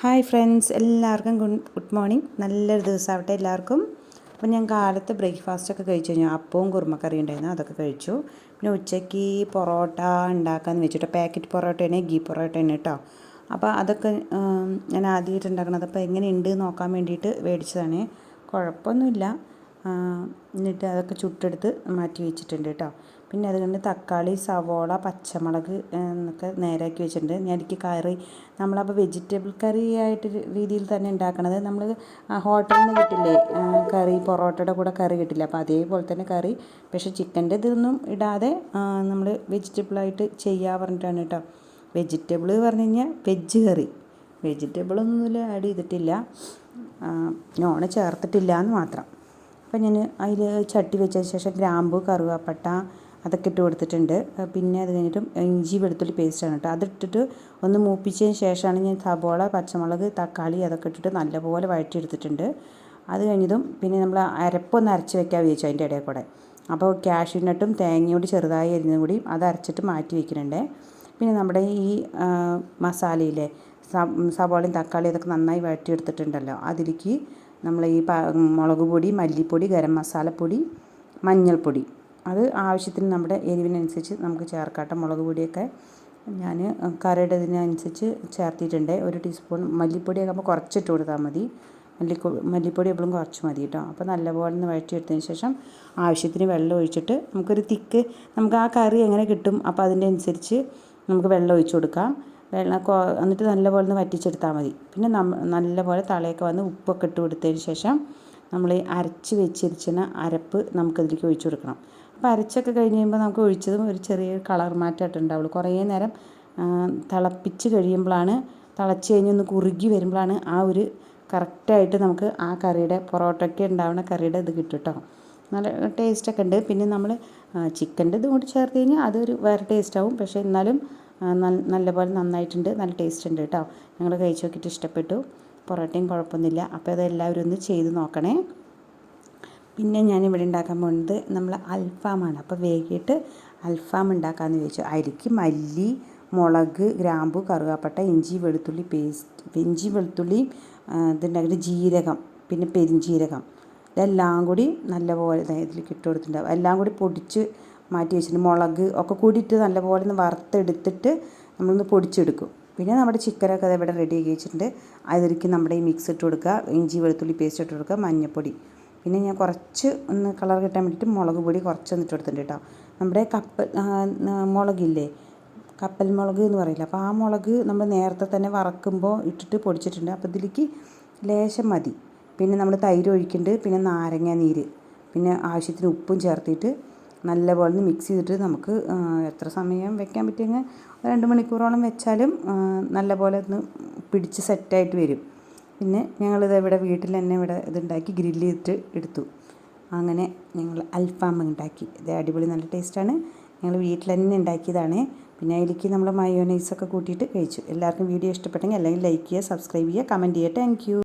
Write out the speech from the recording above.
Hi friends, എല്ലാവർക്കും good morning. നല്ലൊരു ദിവസമാവട്ടെ എല്ലാവർക്കും. അപ്പോൾ ഞാൻ കാലത്ത് ബ്രേക്ക്ഫാസ്റ്റൊക്കെ കഴിച്ചു കഴിഞ്ഞു. അപ്പവും കുറുമക്കറി ഉണ്ടായിരുന്നു, അതൊക്കെ കഴിച്ചു. പിന്നെ ഉച്ചയ്ക്ക് പൊറോട്ട ഉണ്ടാക്കാമെന്ന് വെച്ചിട്ട്, പാക്കറ്റ് പൊറോട്ടയാണ്, ഗീ പൊറോട്ടയാണ് കേട്ടോ. അപ്പോൾ അതൊക്കെ ഞാൻ ആദ്യമായിട്ട് ഉണ്ടാക്കണത്. അപ്പോൾ എങ്ങനെയുണ്ട് നോക്കാൻ വേണ്ടിയിട്ട് മേടിച്ചതാണ്. കുഴപ്പമൊന്നുമില്ല. എന്നിട്ട് അതൊക്കെ ചുട്ടെടുത്ത് മാറ്റി വെച്ചിട്ടുണ്ട് കേട്ടോ. പിന്നെ അതുകൊണ്ട് തക്കാളി, സവോള, പച്ചമുളക് എന്നൊക്കെ നേരാക്കി വെച്ചിട്ടുണ്ട്. ഞാൻ എനിക്ക് കറി നമ്മളപ്പോൾ വെജിറ്റബിൾ കറി ആയിട്ട് രീതിയിൽ തന്നെ ഉണ്ടാക്കണത്. നമ്മൾ ഹോട്ടലിൽ നിന്ന് കിട്ടില്ലേ കറി, പൊറോട്ടയുടെ കൂടെ കറി കിട്ടില്ല, അപ്പോൾ അതേപോലെ തന്നെ കറി. പക്ഷേ ചിക്കൻ്റെ ഇതൊന്നും ഇടാതെ നമ്മൾ വെജിറ്റബിളായിട്ട് ചെയ്യാൻ പറഞ്ഞിട്ടാണ് കേട്ടോ. വെജിറ്റബിൾ പറഞ്ഞു കഴിഞ്ഞാൽ വെജ് കറി, വെജിറ്റബിളൊന്നും ആഡ് ചെയ്തിട്ടില്ല, നോൺ ചേർത്തിട്ടില്ല എന്ന് മാത്രം. അപ്പം ഞാൻ അതിൽ ചട്ടി വെച്ചതിന് ശേഷം ഗ്രാമ്പു, കറുവാപ്പട്ട അതൊക്കെ ഇട്ട് കൊടുത്തിട്ടുണ്ട്. പിന്നെ അത് കഴിഞ്ഞിട്ടും ഇഞ്ചി വെളുത്തുള്ളി പേസ്റ്റാണ് കേട്ടോ. അതിട്ടിട്ട് ഒന്ന് മൂപ്പിച്ചതിന് ശേഷമാണ് ഞാൻ സബോള, പച്ചമുളക്, തക്കാളി അതൊക്കെ ഇട്ടിട്ട് നല്ലപോലെ വഴറ്റിയെടുത്തിട്ടുണ്ട്. അത് കഴിഞ്ഞതും പിന്നെ നമ്മൾ അരപ്പൊന്ന് അരച്ച് വെക്കാൻ വിചാരിച്ചു അതിൻ്റെ ഇടയിൽ കൂടെ. അപ്പോൾ കാഷ്യൂ നട്ടും തേങ്ങയോട് ചെറുതായി അരിഞ്ഞതും കൂടി അത് അരച്ചിട്ട് മാറ്റി വെക്കുന്നുണ്ട്. പിന്നെ നമ്മുടെ ഈ മസാലയിലെ സബോളയും തക്കാളിയും അതൊക്കെ നന്നായി വഴറ്റിയെടുത്തിട്ടുണ്ടല്ലോ, അതിലേക്ക് നമ്മൾ ഈ മുളക് പൊടി, മല്ലിപ്പൊടി, ഗരം മസാലപ്പൊടി, മഞ്ഞൾപ്പൊടി അത് ആവശ്യത്തിന് നമ്മുടെ എരിവിനനുസരിച്ച് നമുക്ക് ചേർക്കാട്ടോ. മുളക് പൊടിയൊക്കെ ഞാൻ കറിയുടെ ഇതിനനുസരിച്ച് ചേർത്തിട്ടുണ്ട്. 1 ടീസ്പൂൺ മല്ലിപ്പൊടിയൊക്കെ ആകുമ്പോൾ കുറച്ചിട്ട് കൊടുത്താൽ മതി. മല്ലിപ്പൊടി എപ്പോഴും കുറച്ച് മതി കേട്ടോ. അപ്പോൾ നല്ലപോലെ ഒന്ന് വഴറ്റിയെടുത്തതിന് ശേഷം ആവശ്യത്തിന് വെള്ളം ഒഴിച്ചിട്ട് നമുക്കൊരു തിക്ക്, നമുക്ക് ആ കറി എങ്ങനെ കിട്ടും അപ്പോൾ അതിൻ്റെ അനുസരിച്ച് നമുക്ക് വെള്ളം ഒഴിച്ച് കൊടുക്കാം. എന്നിട്ട് നല്ലപോലെ ഒന്ന് വറ്റിച്ചെടുത്താൽ മതി. പിന്നെ നല്ലപോലെ തളയൊക്കെ വന്ന് ഉപ്പൊക്കെ ഇട്ട് കൊടുത്തതിന് ശേഷം നമ്മൾ അരച്ച് വെച്ചിരിക്കുന്ന അരപ്പ് നമുക്കതിലേക്ക് ഒഴിച്ച് കൊടുക്കണം. അപ്പോൾ അരച്ചൊക്കെ കഴിഞ്ഞ് കഴിയുമ്പോൾ നമുക്ക് ഒഴിച്ചതും ഒരു ചെറിയൊരു കളർ മാറ്റമായിട്ട് ഉണ്ടാവുള്ളൂ. കുറേ നേരം തിളപ്പിച്ച് കഴിയുമ്പോഴാണ്, തിളച്ച് കഴിഞ്ഞൊന്ന് കുറുകി വരുമ്പോഴാണ് ആ ഒരു കറക്റ്റായിട്ട് നമുക്ക് ആ കറിയുടെ പൊറോട്ടയ്ക്ക് ഉണ്ടാവുന്ന കറിയുടെ ഇത് കിട്ടും കേട്ടോ. നല്ല ടേസ്റ്റൊക്കെ ഉണ്ട്. പിന്നെ നമ്മൾ ചിക്കൻ്റെ ഇതും കൂടി ചേർത്ത് കഴിഞ്ഞാൽ അതൊരു വേറെ ടേസ്റ്റാവും. പക്ഷേ എന്നാലും നല്ലപോലെ നന്നായിട്ടുണ്ട്, നല്ല ടേസ്റ്റ് ഉണ്ട് കേട്ടോ. ഞങ്ങൾ കഴിച്ച് നോക്കിയിട്ട് ഇഷ്ടപ്പെട്ടു. പൊറോട്ടയും കുഴപ്പമൊന്നുമില്ല. അപ്പോൾ അതെല്ലാവരും ഒന്ന് ചെയ്ത് നോക്കണേ. പിന്നെ ഞാനിവിടെ ഉണ്ടാക്കാൻ പോകുന്നത് നമ്മൾ അൽഫാമാണ്. അപ്പോൾ വേഗിയിട്ട് അൽഫാം ഉണ്ടാക്കാമെന്ന് ചോദിച്ചു. അരിക്ക് മല്ലി, മുളക്, ഗ്രാമ്പു, കറുവാപ്പട്ട, ഇഞ്ചി വെളുത്തുള്ളി പേസ്റ്റ്, ഇഞ്ചി വെളുത്തുള്ളി ഇതുണ്ടാക്കിയിട്ട് ജീരകം, പിന്നെ പെരിഞ്ജീരകം ഇതെല്ലാം കൂടി നല്ലപോലെ ഇതിലേക്ക് ഇട്ട് കൊടുത്തിട്ടുണ്ടാവും. എല്ലാം കൂടി പൊടിച്ച് മാറ്റി വെച്ചിട്ടുണ്ട്. മുളക് ഒക്കെ കൂടിയിട്ട് നല്ലപോലെ ഒന്ന് വറുത്തെടുത്തിട്ട് നമ്മളൊന്ന് പൊടിച്ചെടുക്കും. പിന്നെ നമ്മുടെ ചിക്കനൊക്കെ അത് ഇവിടെ റെഡി ആക്കി വെച്ചിട്ടുണ്ട്. അതിലേക്ക് നമ്മുടെ ഈ മിക്സ് ഇട്ട് കൊടുക്കുക, ഇഞ്ചി വെളുത്തുള്ളി പേസ്റ്റ് ഇട്ട് കൊടുക്കുക, മഞ്ഞൾപ്പൊടി. പിന്നെ ഞാൻ കുറച്ച് ഒന്ന് കളർ കിട്ടാൻ വേണ്ടിയിട്ട് മുളക് പൊടി കുറച്ചൊന്ന് ഇട്ട് കൊടുത്തിട്ടുണ്ട് കേട്ടോ. നമ്മുടെ മുളകില്ലേ, കപ്പൽ മുളക് എന്ന് പറയില്ല, അപ്പോൾ ആ മുളക് നമ്മൾ നേരത്തെ തന്നെ വറക്കുമ്പോൾ ഇട്ടിട്ട് പൊടിച്ചിട്ടുണ്ട്. അപ്പോൾ ഇതിലേക്ക് ലേശം മതി. പിന്നെ നമ്മൾ തൈര് ഒഴിക്കുന്നുണ്ട്, പിന്നെ നാരങ്ങ നീര്, പിന്നെ ആവശ്യത്തിന് ഉപ്പും ചേർത്തിട്ട് നല്ലപോലെ ഒന്ന് മിക്സ് ചെയ്തിട്ട് നമുക്ക് എത്ര സമയം വെക്കാൻ പറ്റുമെങ്കിൽ 2 മണിക്കൂറോളം വെച്ചാലും നല്ലപോലെ ഒന്ന് പിടിച്ച് സെറ്റായിട്ട് വരും. പിന്നെ ഞങ്ങളിത് ഇവിടെ വീട്ടിൽ തന്നെ ഇതുണ്ടാക്കി ഗ്രില്ല് ചെയ്തിട്ട് എടുത്തു. അങ്ങനെ ഞങ്ങൾ അൽഫാം ഉണ്ടാക്കി. ഇത് അടിപൊളി നല്ല ടേസ്റ്റാണ്. ഞങ്ങൾ വീട്ടിൽ തന്നെ ഉണ്ടാക്കിയതാണ്. പിന്നെ അതിലേക്ക് നമ്മൾ മയോനൈസൊക്കെ കൂട്ടിയിട്ട് കഴിച്ചു. എല്ലാവർക്കും വീഡിയോ ഇഷ്ടപ്പെട്ടെങ്കിൽ അല്ലെങ്കിൽ ലൈക്ക് ചെയ്യുക, സബ്സ്ക്രൈബ് ചെയ്യുക, കമൻറ്റ് ചെയ്യുക. Thank you.